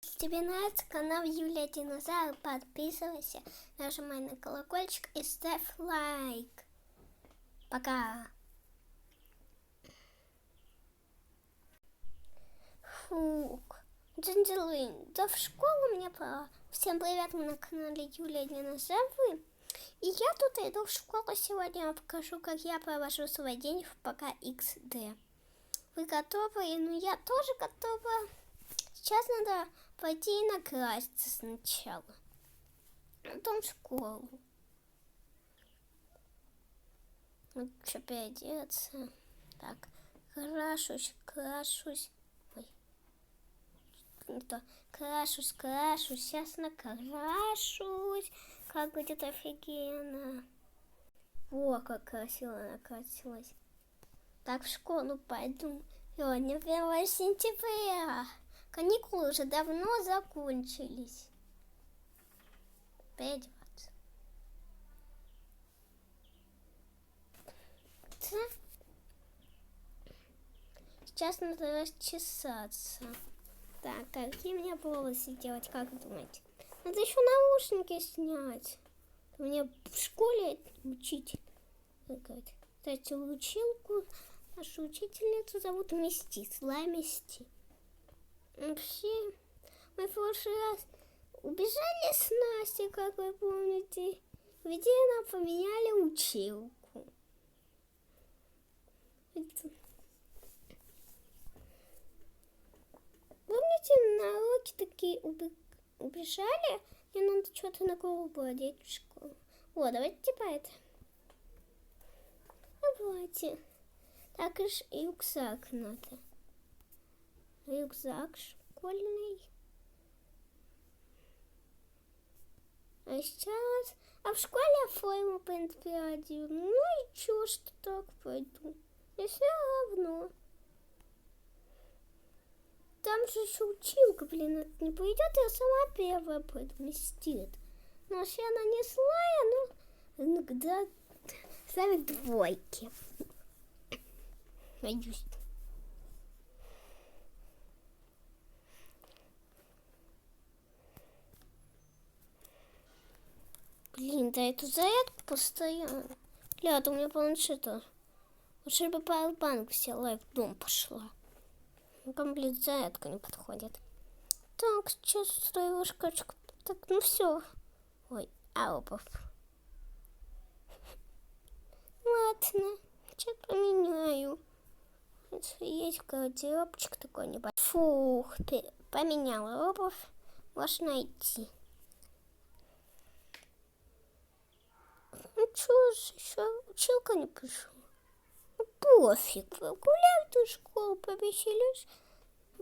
Если тебе нравится канал Юлия Динозавр, подписывайся, нажимай на колокольчик и ставь лайк. Пока. Фук. Джинджелин, да в школу мне пора. Всем привет, мы на канале Юлия Динозавр. И я тут иду в школу сегодня, я покажу, как я провожу свой день в ПК XD. Вы готовы? Ну я тоже готова. Сейчас надо пойти и накраситься сначала. Потом в школу. Вот что переодеться. Так, крашусь. Ой. Не то. Крашусь. Сейчас накрашусь. Как будет офигенно. О, как красиво накрасилась. Так, в школу пойду. Сегодня 1 сентября. Каникулы уже давно закончились. Переодеваться. Сейчас надо расчесаться. Так, какие мне волосы делать, как думаете? Надо еще наушники снять. Мне в школе учитель говорит. Кстати, училку, нашу учительницу зовут Мести. Вообще, мы в прошлый раз убежали с Настей, как вы помните, где нам поменяли училку. Помните, на уроке такие убежали, мне надо что-то на голову одеть в школу. О, давайте типа это. Давайте. Так уж и рюкзак надо. Рюкзак школьный. А сейчас... А в школе я форму, в принципе, одену. Ну и чё, что так пойду. И все равно. Там же еще училка, блин, это не пойдет, я сама первая пойду, Местит. Но вообще она не злая, но иногда ставит двойки. Надеюсь. Блин, да эту зарядку постоянно. Ляд, у меня планшета. Лучше бы пауэрбанк взяла и в дом пошла. Там, блин, зарядка не подходит. Так, сейчас строю шкафчик. Так, ну все. Ой, аупов. Ладно, сейчас поменяю. Есть гардеробчик такой небольшой. Фух, поменяла обувь. Можно идти. Ну что ж, еще училка не пришла. Ну пофиг, гуляй в школу, повеселюсь.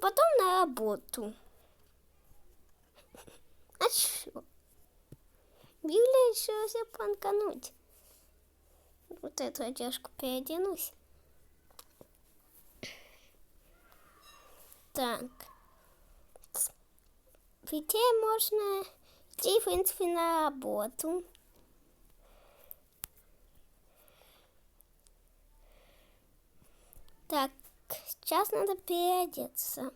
Потом на работу. А что? Юля еще все панкануть. Вот эту одежку переоденусь. Так. Ведь можно идти, в принципе, на работу. Так, сейчас надо переодеться.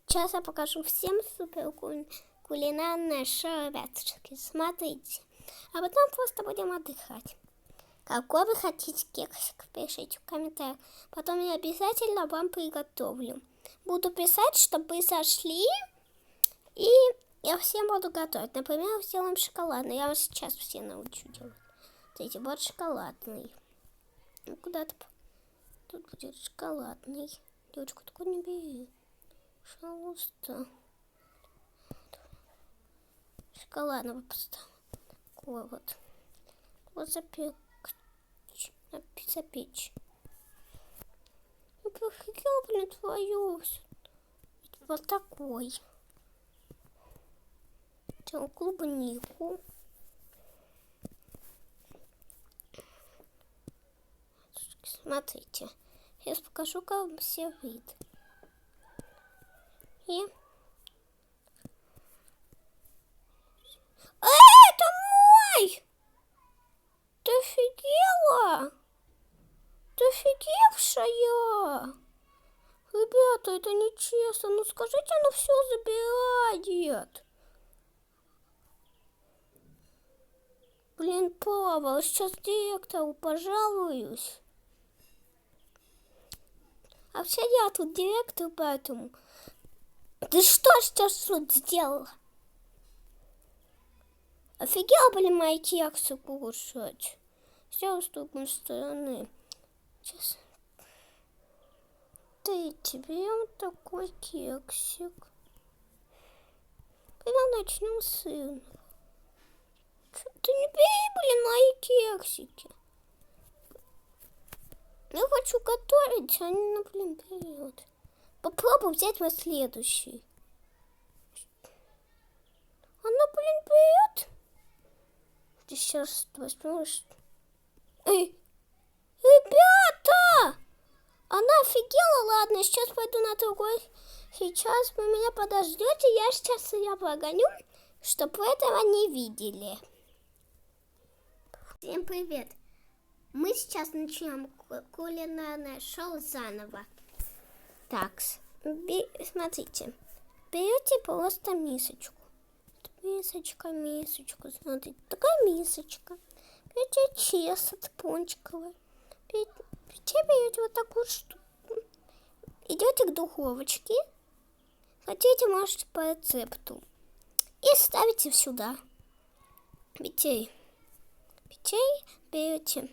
Сейчас я покажу всем супер кулинарное шоу, ребятушки. Смотрите. А потом просто будем отдыхать. Какой вы хотите кексик, пишите в комментариях. Потом я обязательно вам приготовлю. Буду писать, чтобы вы сошли. И я всем буду готовить. Например, сделаем шоколадный. Я вас сейчас все научу делать. Смотрите, вот шоколадный. Ну, куда-то тут будет шоколадный. Девочку, такой не бери. Пожалуйста. Шоколадного поставлю. Такой вот. Вот запечь. Ну, пофигел, блин, твою. Вот такой. Взял клубнику. Смотрите. Сейчас покажу, как все выйдет. И... это мой! Ты офигела? Ты офигевшая? Ребята, это нечестно. пожалуйста, ну скажите, оно все забирает. Блин, Павел, сейчас директору пожалуюсь. А вообще я тут директор, поэтому... Ты что сейчас тут сделала? Офигел, блин, мои кексы кушать. Сделал с другой стороны. Сейчас. Ты тебе такой кексик. Когда начнем сын. Ты не бери, блин, мои кексики. Я хочу готовить, а они, блин, берет. Попробуй взять мой следующий. Она, блин, берет. Ты сейчас возьмешь. Эй, ребята! Она офигела, ладно, сейчас пойду на другой. Сейчас вы меня подождете, я сейчас ее погоню, чтобы вы этого не видели. Всем привет! Мы сейчас начнем кулинарное шоу заново. Так, смотрите, берете просто мисочку. Мисочка, смотрите, такая мисочка. Берете чесо пончиковое. Берете вот такую штуку. Идете к духовочке. Хотите, можете по рецепту. И ставите сюда. Питей берете.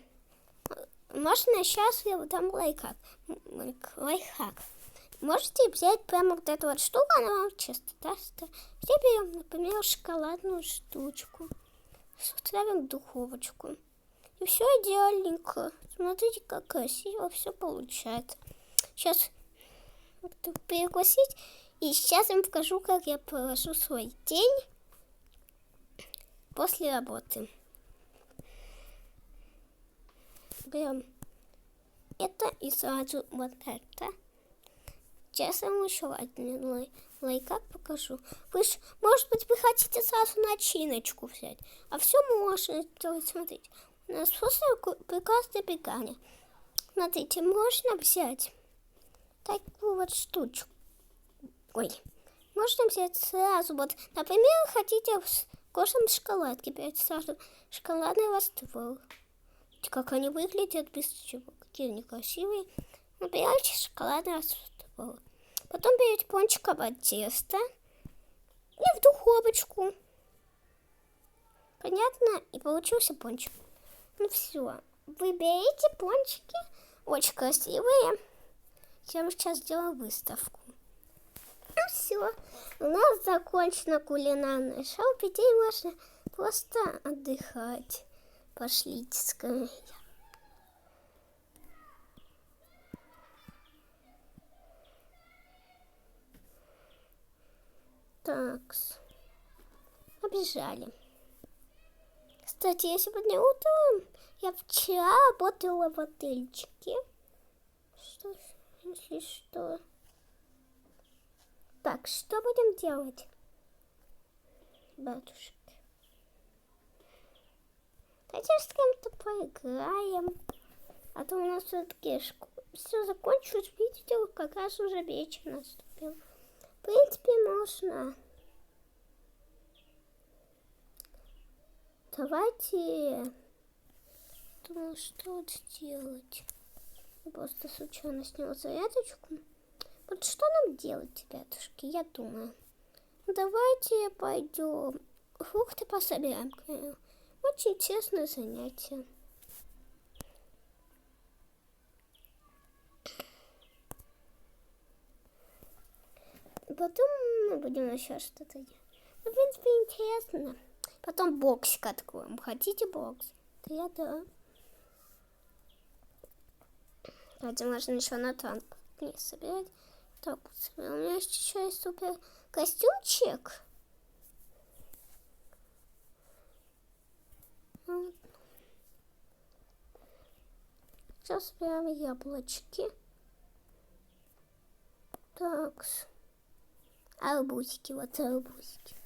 Можно сейчас я дам лайфхак. Можете взять прямо вот эту вот штуку, она вам чисто даст. Теперь берем, например, шоколадную штучку. Ставим в духовочку. И все идеальненько. Смотрите, как красиво все получается. Сейчас перекусить. И сейчас я вам покажу, как я провожу свой день после работы. Берем это и сразу вот это. Сейчас я вам еще один лайфхак покажу. Может быть, вы хотите сразу начиночку взять. А все можно сделать. Смотрите, у нас просто прекрасное питание. Смотрите, можно взять такую вот штучку. Ой, можно взять сразу вот, например, хотите вкусом шоколадки, берете сразу шоколадный раствор. Как они выглядят без чего, какие они красивые. Набираете шоколадный раствор. Потом берете пончиковое тесто и в духовочку. Понятно? И получился пончик. Ну все, вы берете пончики, очень красивые. Я вам сейчас сделаю выставку. Ну все, у нас закончено кулинарное шоу. Теперь можно просто отдыхать. Пошлите скорее. Такс. Побежали. Кстати, я сегодня утром, я вчера работала в отельчике. Что, если что. Так, что будем делать, батюшки? Хотя с кем-то поиграем. А то у нас все-таки все закончилось. Видите, как раз уже вечер наступил. В принципе, можно. Давайте... Думаю, что вот сделать. Я просто случайно сняла зарядочку. Вот что нам делать, ребятушки, я думаю. Давайте пойдем фрукты пособираем. Очень интересное занятие. Потом мы будем еще что-то делать. Ну, в принципе, интересно. Потом боксик откроем. Хотите бокс? Да. Кстати, можно еще на танк не собирать. Так, у меня еще есть супер костюмчик. Сейчас собираем яблочки. Так. Арбузики, вот арбузики.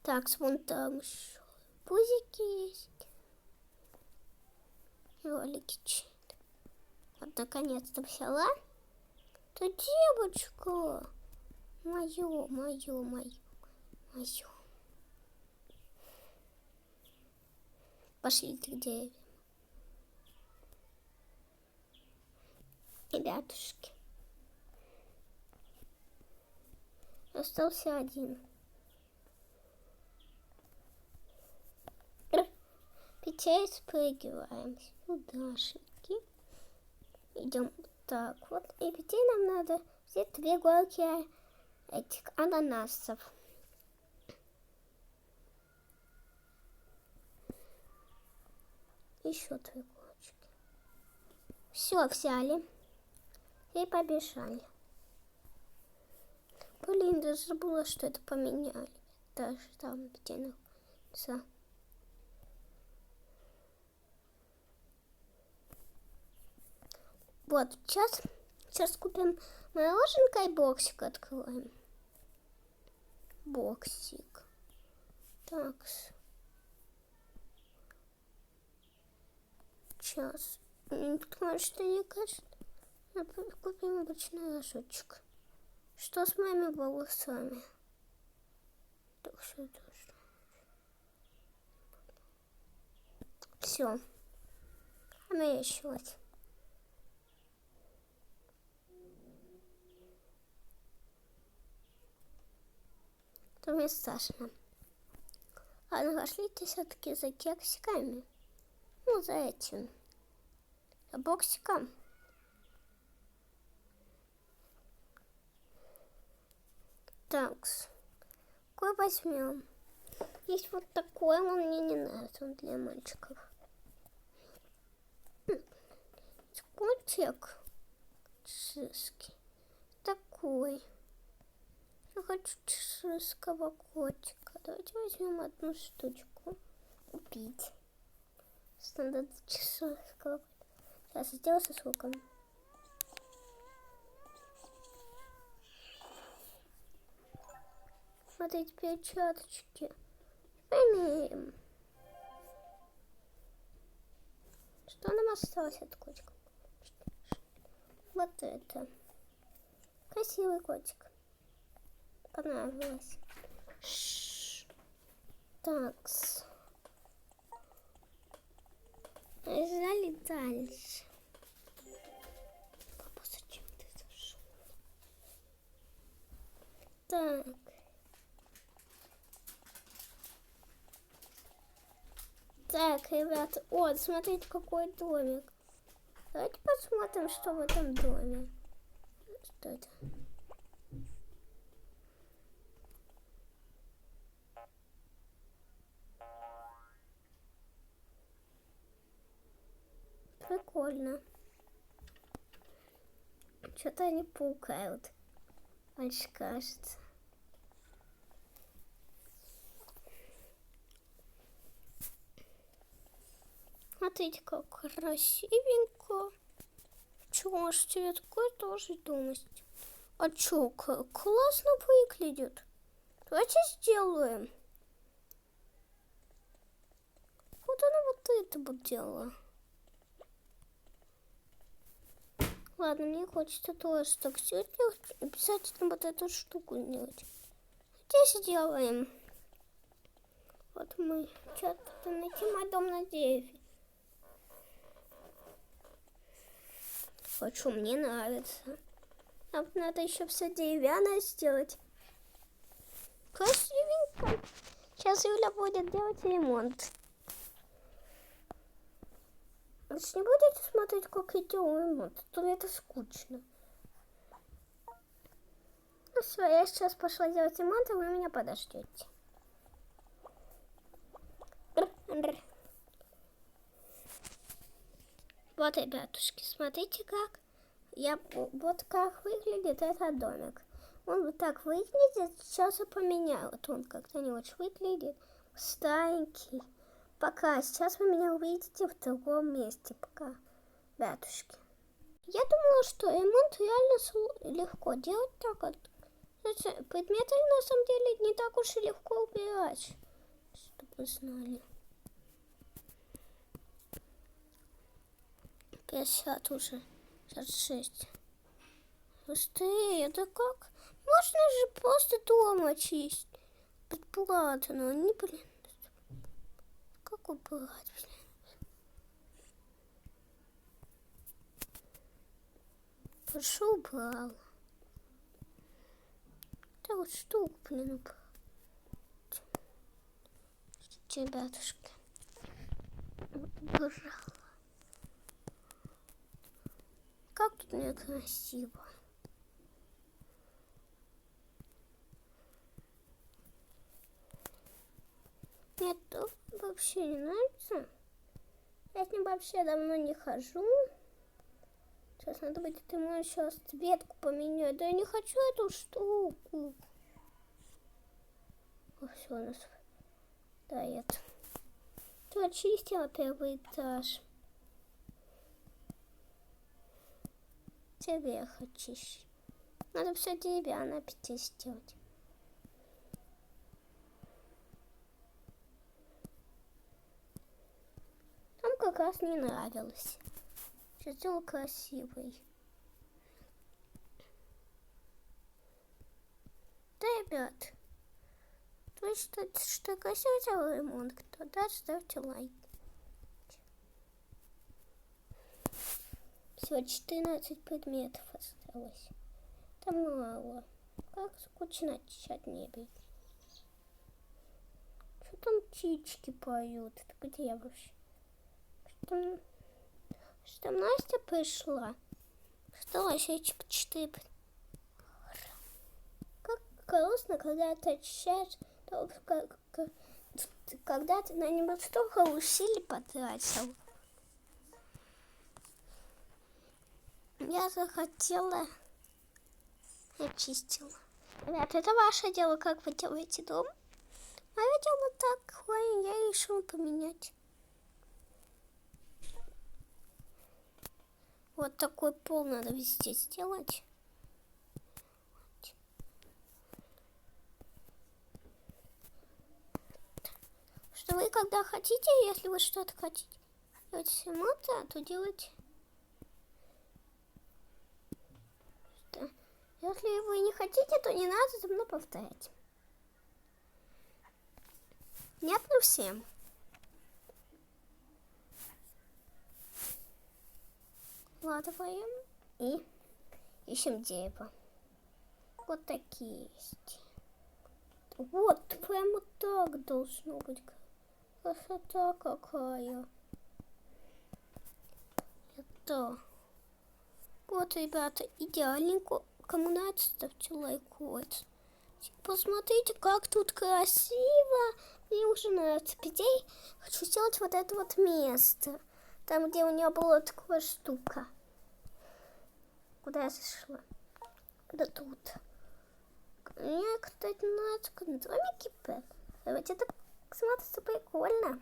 Так, вон там еще арбузики есть. Ролики чьи-то. Вот наконец-то взяла. То девочка. Мою. Пошли к деревьям. Ребятушки. Остался один. Петель спрыгиваем сюдашеньки. Идем так вот. И петель нам надо взять 2 горки этих ананасов. Еще 2 горочки. Все взяли. И побежали. Блин, даже забыла, что это поменяли. Даже там где находится. Вот, сейчас купим мороженка и боксик откроем. Боксик. Так. Сейчас. Потому что мне кажется, купим обычный рожочек. Что с моими волосами? Так, сюда. Все. Намечилось. То мне страшно. Ладно, пошлите все-таки за кексиками. Ну, за этим. За боксиком. Так, какой возьмем? Есть вот такой, он мне не нравится, он для мальчиков. Котик чеширский. Такой. Я хочу чеширского котика. Давайте возьмем 1 штучку. Купить. Стандарт чеширского. Сейчас сделаю со соком. Смотрите, перчаточки. Имеем. Что нам осталось от котика? Вот это. Красивый котик. Понравилось. Такс. Взяли дальше. Папа, зачем ты зашел? Так. Так, ребята. Вот, смотрите, какой домик. Давайте посмотрим, что в этом доме. Что это? Прикольно. Что-то они пукают. Больше кажется. Смотрите, как красивенько. Чё, может, тебе такой тоже дома? А чё, классно выглядит. Давайте сделаем. Вот она вот это вот делала. Ладно, мне хочется тоже так все делать. Обязательно вот эту штуку делать. Здесь сделаем. Вот мы что-то найти мой дом на дереве. Хочу, мне нравится. Нам надо еще все деревянное сделать. Красивенько. Сейчас Юля будет делать ремонт. Вы же не будете смотреть, как я делаю ремонт? То это скучно. Ну все, я сейчас пошла делать ремонт, а вы меня подождете. Вот, ребятушки, смотрите, вот как выглядит этот домик. Он вот так выглядит, сейчас я поменяю. Вот он как-то не очень выглядит. Старенький. Пока. Сейчас вы меня увидите в другом месте. Пока. Ребятушки. Я думала, что ремонт реально легко делать так вот. Предметы на самом деле не так уж и легко убирать. Чтобы вы знали. 50 уже. 6. Быстрее, да как? Можно же просто дома чистить. Бесплатно, не, блин. Как убрать, блин? Хорошо убрал. Да вот штуку, блин, убрал. Ребятушки. Убрал. Как тут некрасиво. Мне тут вообще не нравится. Я с ним вообще давно не хожу. Сейчас надо будет ему еще расцветку поменять. Да я не хочу эту штуку. О, все у нас. Да, это. Ты очистила первый этаж. Тебе очищу. Надо все деревянное опять сделать. Там как раз не нравилось. Сейчас сделал красивый. Да, ребят. То есть, что красиво сделал ремонт, тогда ставьте лайк. Всего 14 предметов осталось. Это мало. Как скучно читать небе. Что там птички поют? Это где вообще? Что Настя пришла? Что вообще 4? Как грустно, когда ты очищаешь, когда ты на него столько усилий потратил. Я захотела, очистила. Ребят, это ваше дело, как вы делаете дом. Мое дело так, я решила поменять. Вот такой пол надо везде сделать. Что вы когда хотите, если вы что-то хотите делать самому, то делайте. Если вы не хотите, то не надо за мной повторять. Нет, ну всем. Вкладываем и ищем дерево. Вот такие есть. Вот, прямо так должно быть. Красота какая. Это. Вот, ребята, идеальненько. Кому нравится, ставьте лайк. Вот. Посмотрите, как тут красиво. Мне уже нравится. Теперь хочу сделать вот это вот место. Там, где у нее была такая штука. Куда я зашла? Да тут. Мне, кстати, нравится домики Пэт. Ведь это смотрится прикольно.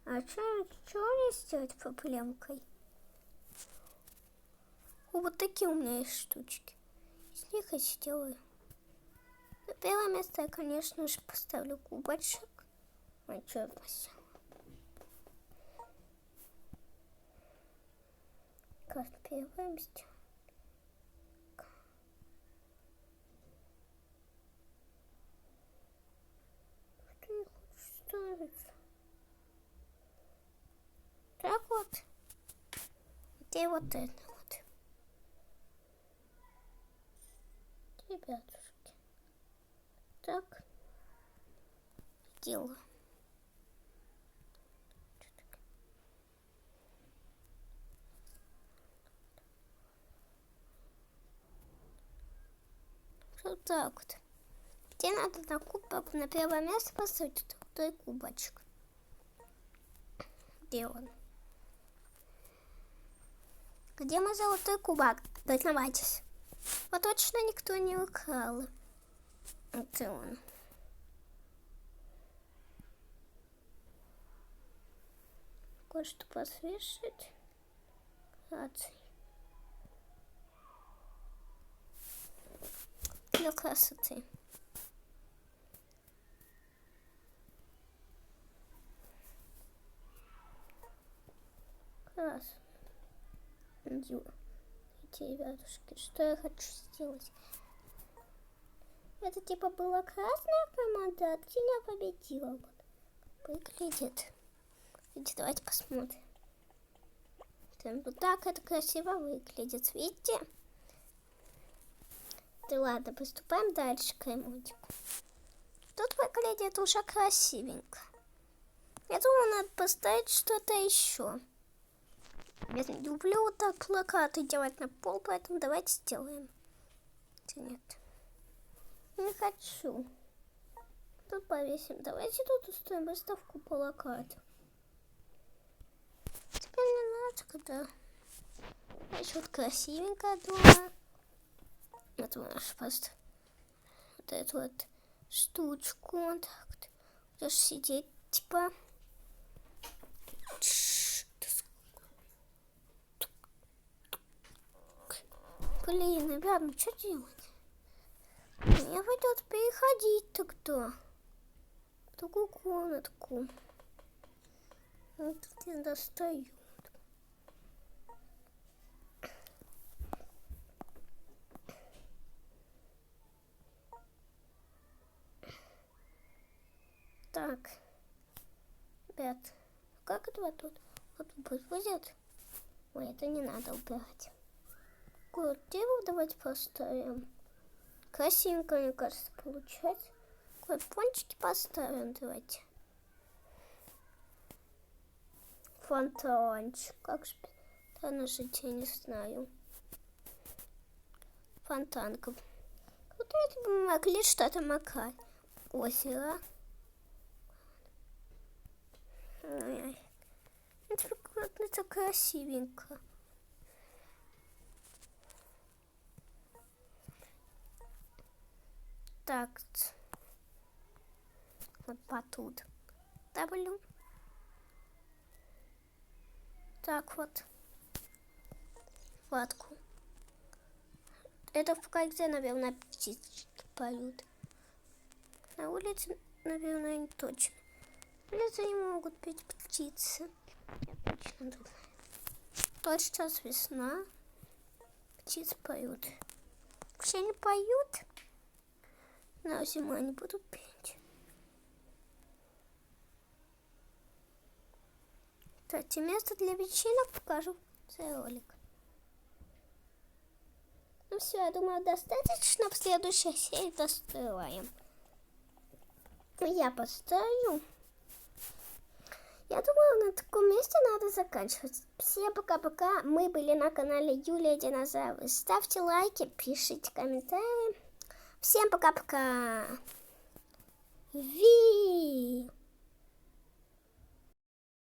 А что мне сделать проблемкой? Вот такие у меня есть штучки. Из них я сделаю. На первое место я, конечно же, поставлю кубочек. Ой, что я поставила? Как первое место? Что не хочешь ставиться? Так вот. И вот это вот. Ребятушки. Так. Делаю. Вот так вот. Где надо на кубок на первое место поставить второй кубочек. Где он? Где мой золотой кубок? Признавайтесь. Вот точно никто не украл. Это он. Кое-что посвежить. Для красоты. Красота. смотрите, ребятушки, что я хочу сделать. Это типа была красная команда, а синяя победила. Выглядит. Давайте посмотрим. Вот так это красиво выглядит, видите? Да ладно, приступаем дальше к эмодику. Тут выглядит уже красивенько. Я думаю, надо поставить что-то еще. Я не люблю вот так плакаты делать на пол, поэтому давайте сделаем. Нет, не хочу. Тут повесим. Давайте тут устроим выставку плакатов. Теперь не надо, когда... Значит, вот красивенько дома. Вот наш просто вот эту вот штучку. Вот так вот. Будешь сидеть, типа... Блин, ребят, ну что делать? Мне придется переходить тогда в другую комнатку. Вот где достают. Так, ребят, как это вот тут? Вот будет? Ой, это не надо убирать. Квартиру давайте поставим. Красивенько, мне кажется, получается. Пончики поставим, давайте. Фонтанчик. Как же это нажить, я не знаю. Фонтанка. Вот это бы могли что-то макать. Озеро. Это красивенько. Так. Вот потут. W. Так вот. Ватку. Это в кольце, наверное, птички поют. На улице, наверное, не точно. На улице не могут петь птицы. Я точно думаю. Вот сейчас весна. Птицы поют. Все не поют. На зиму они будут петь. Кстати, место для вечеринок покажу за ролик. Ну все, я думаю, достаточно. В следующей серии достроим. Я поставлю. Я думаю, на таком месте надо заканчивать. Всем пока-пока. Мы были на канале Юлия Динозавр. Ставьте лайки, пишите комментарии. Всем пока-пока.